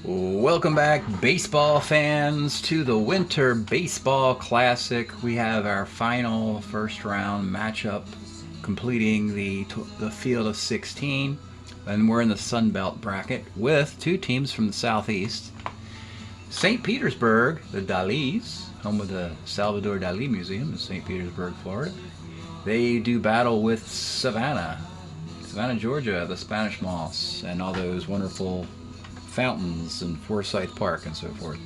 Welcome back, baseball fans, to the Winter Baseball Classic. We have our final first round matchup completing the field of 16. And we're in the Sun Belt bracket with two teams from the Southeast. St. Petersburg, the Dalis, home of the Salvador Dali Museum in St. Petersburg, Florida. They do battle with Savannah, Georgia, the Spanish Moss, and all those wonderful fountains and Forsyth Park and so forth.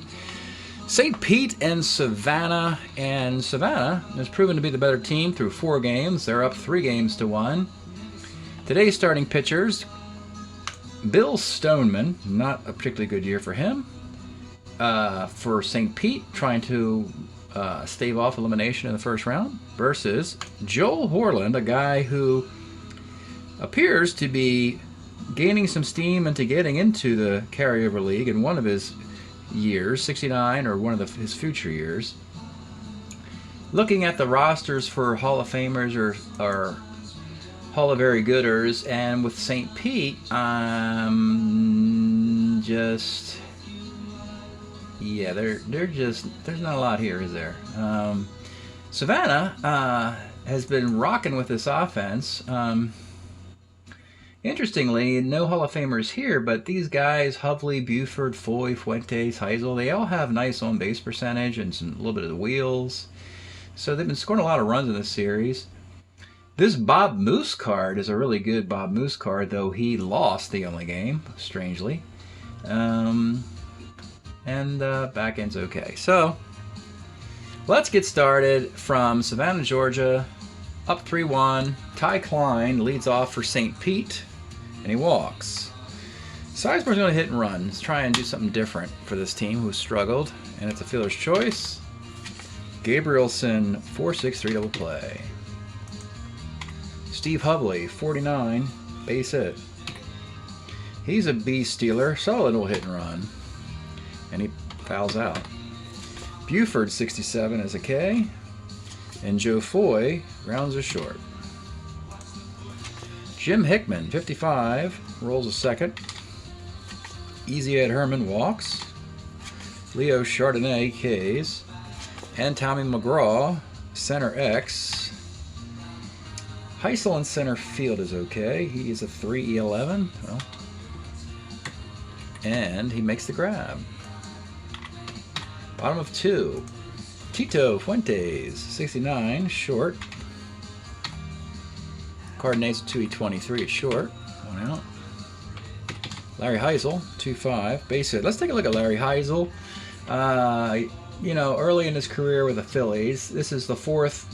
St. Pete and Savannah has proven to be the better team through 4 games. They're up 3 games to 1. Today's starting pitchers: Bill Stoneman, not a particularly good year for him. For St. Pete, trying to stave off elimination in the first round, versus Joel Horland, a guy who appears to be gaining some steam into getting into the carryover league in one of his years, 69, or one of his future years. Looking at the rosters for Hall of Famers or Hall of Very Gooders, and with St. Pete, they're just, there's not a lot here, is there? Savannah has been rocking with this offense. Interestingly, no Hall of Famers here, but these guys, Hovley, Buford, Foy, Fuentes, Heisel, they all have nice on-base percentage and a little bit of the wheels. So they've been scoring a lot of runs in this series. This Bob Moose card is a really good Bob Moose card, though he lost the only game, strangely. Back end's okay. So let's get started from Savannah, Georgia, up 3-1. Ty Klein leads off for St. Pete, and he walks. Sizemore's going to hit and run. Let's try and do something different for this team who struggled, and it's a fielder's choice. Gabrielson, 4-6-3 double play. Steve Hovley, 49, base hit. He's a B stealer, solid little hit and run, and he fouls out. Buford, 67, is a K, and Joe Foy rounds a short. Jim Hickman, 55, rolls a second. Easy Ed Herman walks. Leo Chardonnay, Ks. And Tommy McGraw, center X. Heisel in center field is okay. He is a 3E11. Well, and he makes the grab. Bottom of 2. Tito Fuentes, 69, short. Cardenas, 2E23, short. One out. Larry Heisel, 2-5, base hit. Let's take a look at Larry Heisel. Early in his career with the Phillies, this is the 4th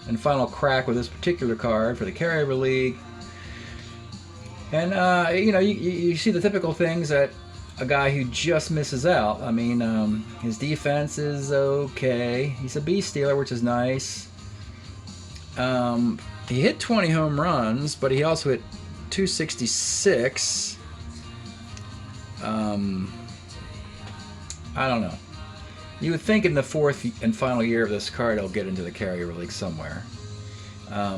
and final crack with this particular card for the Carryover League. And, you see the typical things that a guy who just misses out. I mean, his defense is okay. He's a B stealer, which is nice. He hit 20 home runs, but he also hit 266. I don't know. You would think in the 4th and final year of this card, he'll get into the Carryover League somewhere.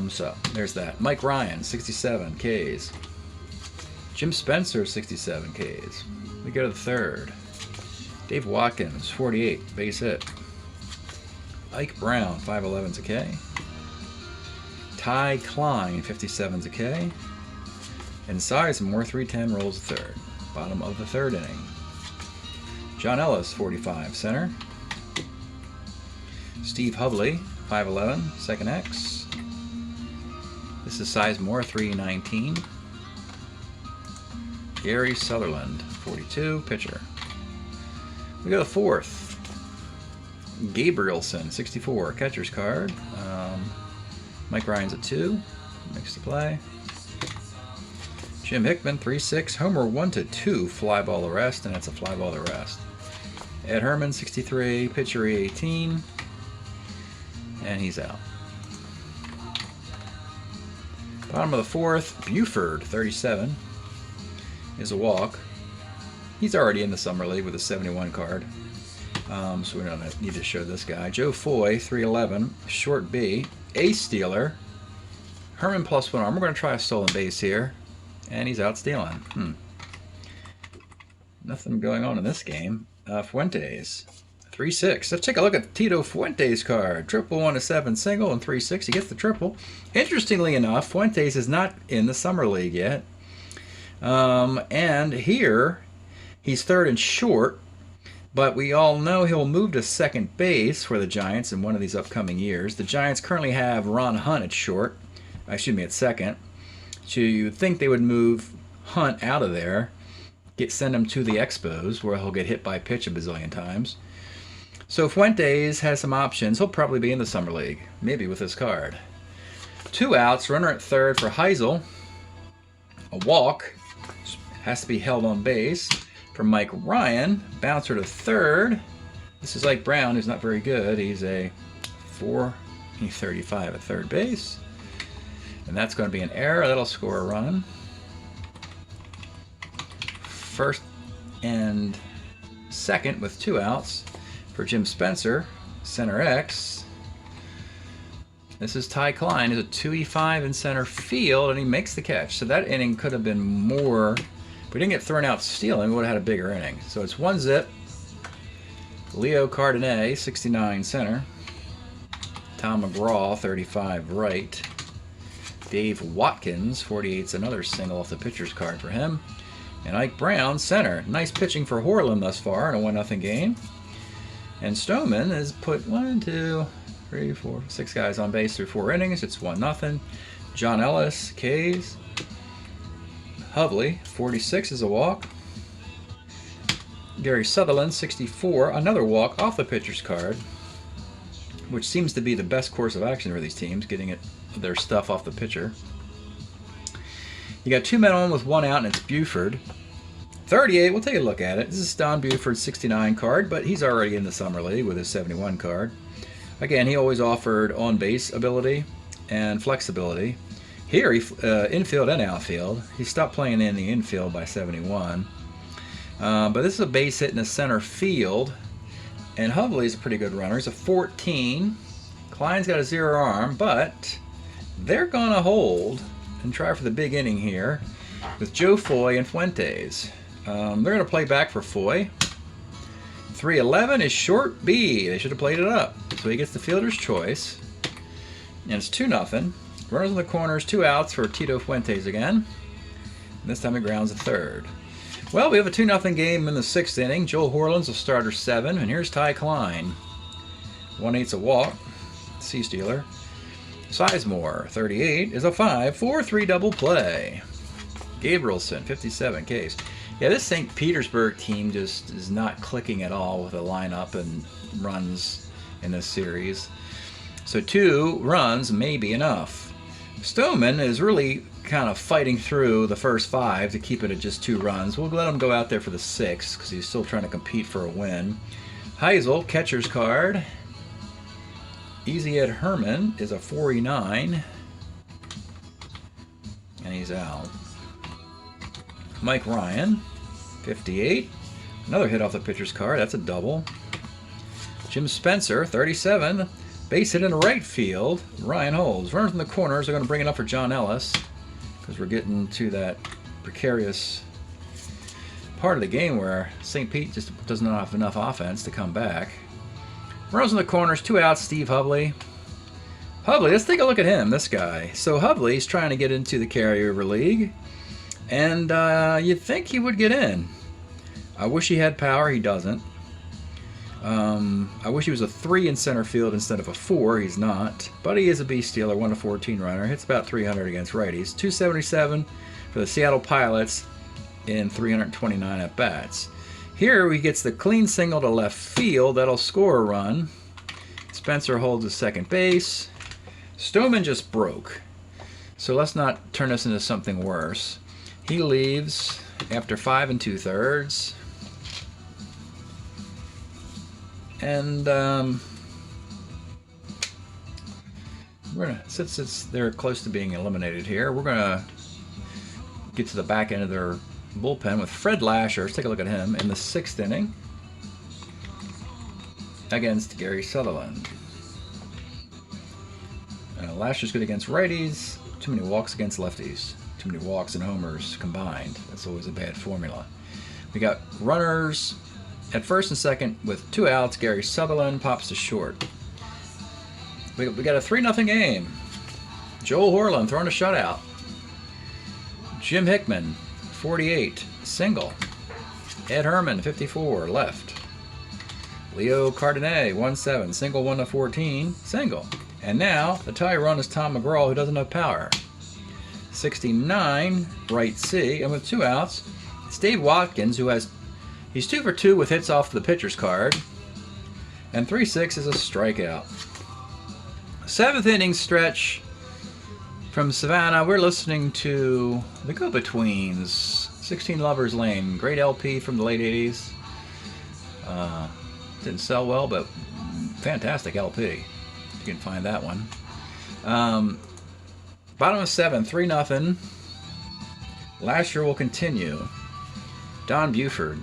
So there's that. Mike Ryan, 67 Ks. Jim Spencer, 67 Ks. We go to the 3rd. Dave Watkins, 48, base hit. Ike Brown, 5'11's a K. Ty Klein, 57's a K. And Sizemore, 310, rolls the 3rd. Bottom of the 3rd inning. John Ellis, 45, center. Steve Hovley, 5'11, second X. This is Sizemore, 319. Gary Sutherland, 42, pitcher. We go to 4th. Gabrielson, 64, catcher's card. Mike Ryan's a 2, makes the play. Jim Hickman, 3-6, homer 1-2, fly ball arrest, and that's a fly ball arrest. Ed Herman, 63, pitcher E18, and he's out. Bottom of the 4th, Buford, 37, is a walk. He's already in the Summer League with a 71 card, so we don't need to show this guy. Joe Foy, 311, short B, A stealer. Herman +1 arm. We're going to try a stolen base here, and he's out stealing. Nothing going on in this game. Fuentes, 3-6. Let's take a look at Tito Fuentes' card. Triple 1-7 single and 3-6. He gets the triple. Interestingly enough, Fuentes is not in the Summer League yet. And here, he's third and short. But we all know he'll move to second base for the Giants in one of these upcoming years. The Giants currently have Ron Hunt at short. Excuse me, at second. So you'd think they would move Hunt out of there, send him to the Expos, where he'll get hit by a pitch a bazillion times. So Fuentes has some options. He'll probably be in the Summer League, maybe with this card. 2 outs, runner at third for Heisel. A walk, has to be held on base. For Mike Ryan, bouncer to third. This is like Brown, who's not very good. He's a 4.35 at third base. And that's going to be an error. That'll score a run. First and second with 2 outs for Jim Spencer, center X. This is Ty Klein. He's a 2-5 in center field, and he makes the catch. So that inning could have been more. If we didn't get thrown out stealing, we would have had a bigger inning. So it's 1-zip. Leo Cardenet, 69 center. Tom McGraw, 35 right. Dave Watkins, 48's another single off the pitcher's card for him. And Ike Brown, center. Nice pitching for Horland thus far in a 1-0 game. And Stoneman has put 1, 2, 3, 4, 6 guys on base through 4 innings. It's 1-0. John Ellis, K's. Hovley, 46 is a walk. Gary Sutherland, 64, another walk off the pitcher's card, which seems to be the best course of action for these teams, getting their stuff off the pitcher. You got 2 men on with 1 out, and it's Buford. 38, we'll take a look at it. This is Don Buford's 69 card, but he's already in the Summer League with his 71 card. Again, he always offered on-base ability and flexibility. Here, he infield and outfield. He stopped playing in the infield by 71. But this is a base hit in the center field. And Hovley's a pretty good runner. He's a 14. Klein's got a 0 arm, but they're going to hold and try for the big inning here with Joe Foy and Fuentes. They're going to play back for Foy. 3-11 is short B. They should have played it up. So he gets the fielder's choice. And it's 2-0. Runners in the corners, 2 outs for Tito Fuentes again. And this time he grounds a third. Well, we have a 2-0 game in the 6th inning. Joel Horland's a starter 7, and here's Ty Klein. 1/8's a walk. C-stealer. Sizemore, 38, is a 5-4-3 double play. Gabrielson, 57 case. Yeah, this St. Petersburg team just is not clicking at all with the lineup and runs in this series. So 2 runs may be enough. Stoneman is really kind of fighting through the first 5 to keep it at just 2 runs. We'll let him go out there for the 6th because he's still trying to compete for a win. Heisel, catcher's card. Easy Ed Herman is a 49. And he's out. Mike Ryan, 58. Another hit off the pitcher's card. That's a double. Jim Spencer, 37. Base hit in right field. Ryan holds. Runners in the corners are going to bring it up for John Ellis because we're getting to that precarious part of the game where St. Pete just doesn't have enough offense to come back. Runners in the corners, 2 outs, Steve Hovley. Hovley, let's take a look at him, this guy. So Hovley's trying to get into the carryover league, and you'd think he would get in. I wish he had power. He doesn't. I wish he was a 3 in center field instead of a 4. He's not. But he is a beast stealer, 1-14 runner. Hits about 300 against righties. 277 for the Seattle Pilots in 329 at-bats. Here he gets the clean single to left field. That'll score a run. Spencer holds the second base. Stoneman just broke. So let's not turn this into something worse. He leaves after 5 2/3. And we're gonna, since they're close to being eliminated here, we're gonna get to the back end of their bullpen with Fred Lasher. Let's take a look at him in the 6th inning against Gary Sutherland. Lasher's good against righties. Too many walks against lefties. Too many walks and homers combined. That's always a bad formula. We got runners at first and second with 2 outs. Gary Sutherland pops to short. We got a 3-0 game. Joel Horland throwing a shutout. Jim Hickman, 48, single. Ed Herman, 54, left. Leo Cardenet, 1-7, single 1-14, single. And now the tie run is Tom McGraw, who doesn't have power. 69, right C, and with 2 outs, it's Dave Watkins, who he's 2 for 2 with hits off the pitcher's card, and 3-6 is a strikeout. 7th inning stretch from Savannah. We're listening to the Go-Betweens, 16 Lovers Lane, great LP from the late 80s. Didn't sell well, but fantastic LP. You can find that one. Bottom of 7, 3-0. Last year will continue. Don Buford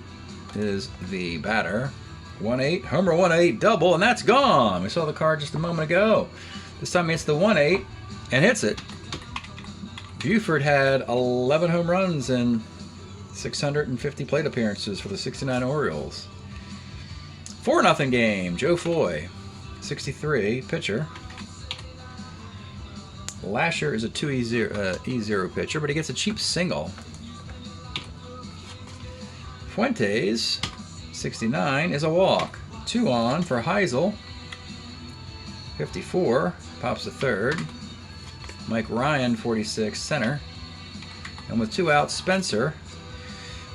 is the batter. 1-8, homer 1-8, double, and that's gone. We saw the card just a moment ago. This time he hits the 1-8 and hits it. Buford had 11 home runs and 650 plate appearances for the 69 Orioles. 4-0 game. Joe Foy, 63, pitcher. Lasher is a 2E0 pitcher, but he gets a cheap single. Fuentes, 69, is a walk. 2 on for Heisel. 54, pops to third. Mike Ryan, 46, center. And with 2 outs, Spencer.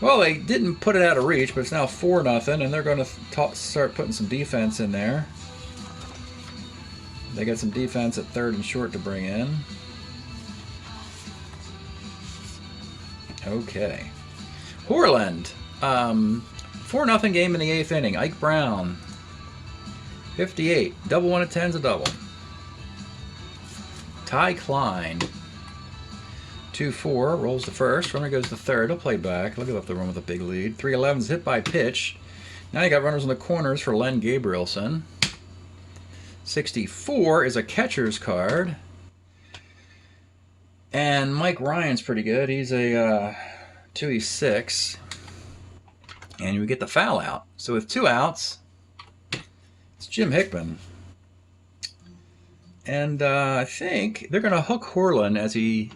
Well, they didn't put it out of reach, but it's now 4-0, and they're going to start putting some defense in there. They got some defense at third and short to bring in. Okay. Horland. 4-0 game in the 8th inning. Ike Brown. 58. Double 1 at 10's a double. Ty Klein. 2-4. Rolls to first. Runner goes to third. He'll play back. He'll give up the run with a big lead. 3-11's hit by pitch. Now you got runners in the corners for Len Gabrielson. 64 is a catcher's card. And Mike Ryan's pretty good. He's a 2E6. And we get the foul out. So with 2 outs, it's Jim Hickman. And I think they're going to hook Horland as he's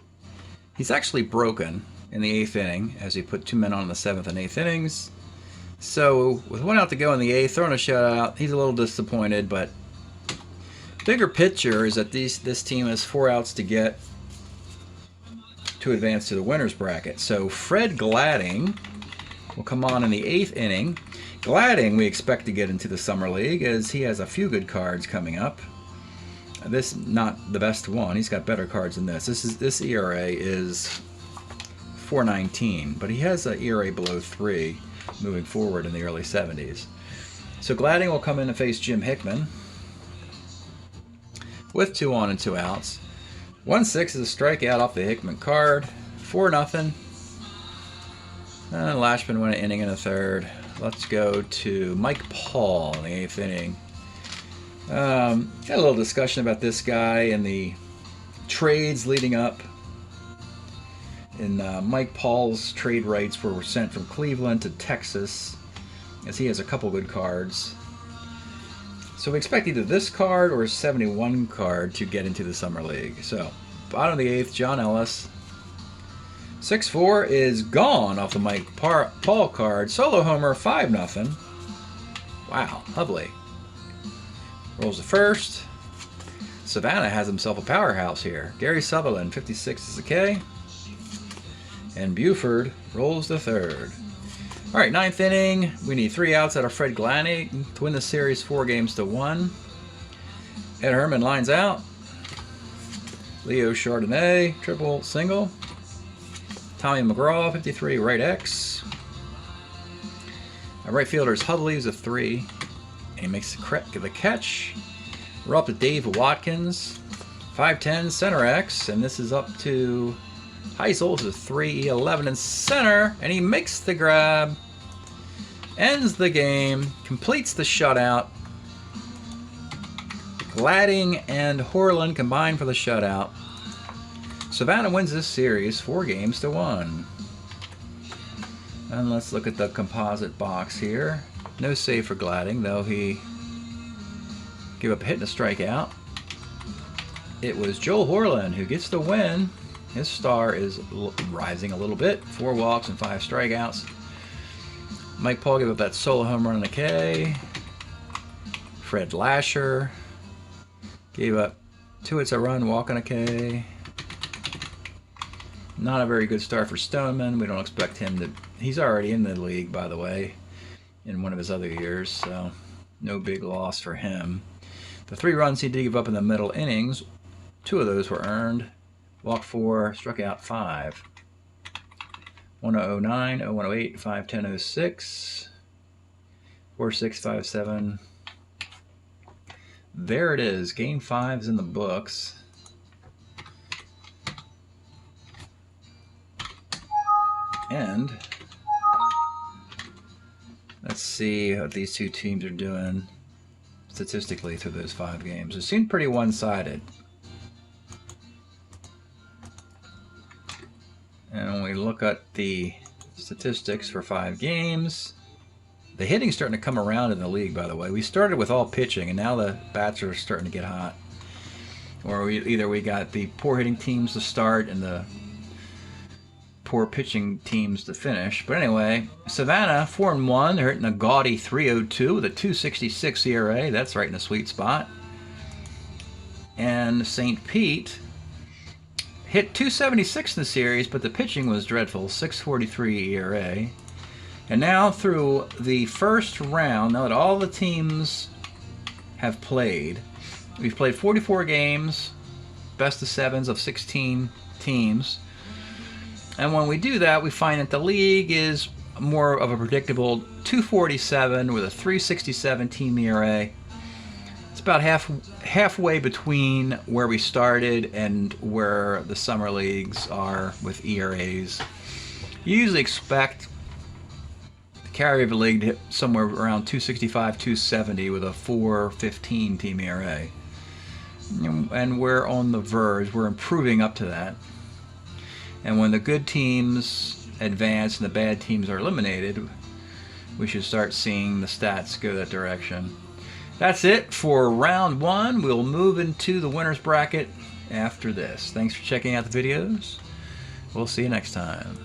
actually broken in the 8th inning as he put 2 men on in the 7th and 8th innings. So with 1 out to go in the 8th, throwing a shutout, he's a little disappointed, but bigger picture is that this team has 4 outs to get to advance to the winner's bracket. So Fred Gladding will come on in the 8th inning. Gladding we expect to get into the Summer League as he has a few good cards coming up. This not the best one. He's got better cards than this. This ERA is 4.19, but he has an ERA below 3 moving forward in the early 70s. So Gladding will come in and face Jim Hickman with 2 on and 2 outs. 1-6 is a strikeout off the Hickman card. 4-0. And Lashman went an inning and a third. Let's go to Mike Paul in the 8th inning. Had a little discussion about this guy and the trades leading up. And Mike Paul's trade rights were sent from Cleveland to Texas, as he has a couple good cards. So we expect either this card or a 71 card to get into the Summer League. So, bottom of the 8th, John Ellis. 6-4 is gone off the Mike Paul card. Solo homer, 5-0. Wow, lovely. Rolls to first. Savannah has himself a powerhouse here. Gary Sutherland, 56 is the K. And Buford rolls to third. All right, 9th inning. We need 3 outs out of Fred Gladding to win the series 4-1. Ed Herman lines out. Leo Chardonnay, triple single. Tommy McGraw, 53, right X. Our right fielder is Hudley, who's a 3. And he makes the catch. We're up to Dave Watkins, 5'10", center X. And this is up to Heisel, who's a 3, 11 in center. And he makes the grab. Ends the game. Completes the shutout. Gladding and Horland combine for the shutout. Savannah wins this series 4-1. And let's look at the composite box here. No save for Gladding, though he gave up a hit and a strikeout. It was Joel Horland who gets the win. His star is rising a little bit. 4 walks and 5 strikeouts. Mike Paul gave up that solo home run on the K. Fred Lasher gave up 2 hits a run, walk on a K. Not a very good start for Stoneman. We don't expect him to... He's already in the league, by the way, in one of his other years, so no big loss for him. The 3 runs he did give up in the middle innings, 2 of those were earned. Walked 4, struck out 5. 1009, 0108, 5106, 4657. There it is. Game 5 is in the books. And let's see what these 2 teams are doing statistically through those 5 games. It seemed pretty one-sided. And when we look at the statistics for 5 games, the hitting's starting to come around in the league, by the way. We started with all pitching, and now the bats are starting to get hot. Or either we got the poor hitting teams to start and the poor pitching teams to finish. But anyway, Savannah 4-1. They're hitting a gaudy 3.02 with a 2.66 ERA. That's right in the sweet spot. And St. Pete hit 2.76 in the series, but the pitching was dreadful. 6.43 ERA. And now through the first round, now that all the teams have played, we've played 44 games, best of 7s of 16 teams. And when we do that, we find that the league is more of a predictable 2.47 with a 3.67 team ERA. It's about halfway between where we started and where the summer leagues are with ERAs. You usually expect the carry of a league to hit somewhere around 2.65, 2.70 with a 4.15 team ERA. And we're on the verge. We're improving up to that. And when the good teams advance and the bad teams are eliminated, we should start seeing the stats go that direction. That's it for round 1. We'll move into the winner's bracket after this. Thanks for checking out the videos. We'll see you next time.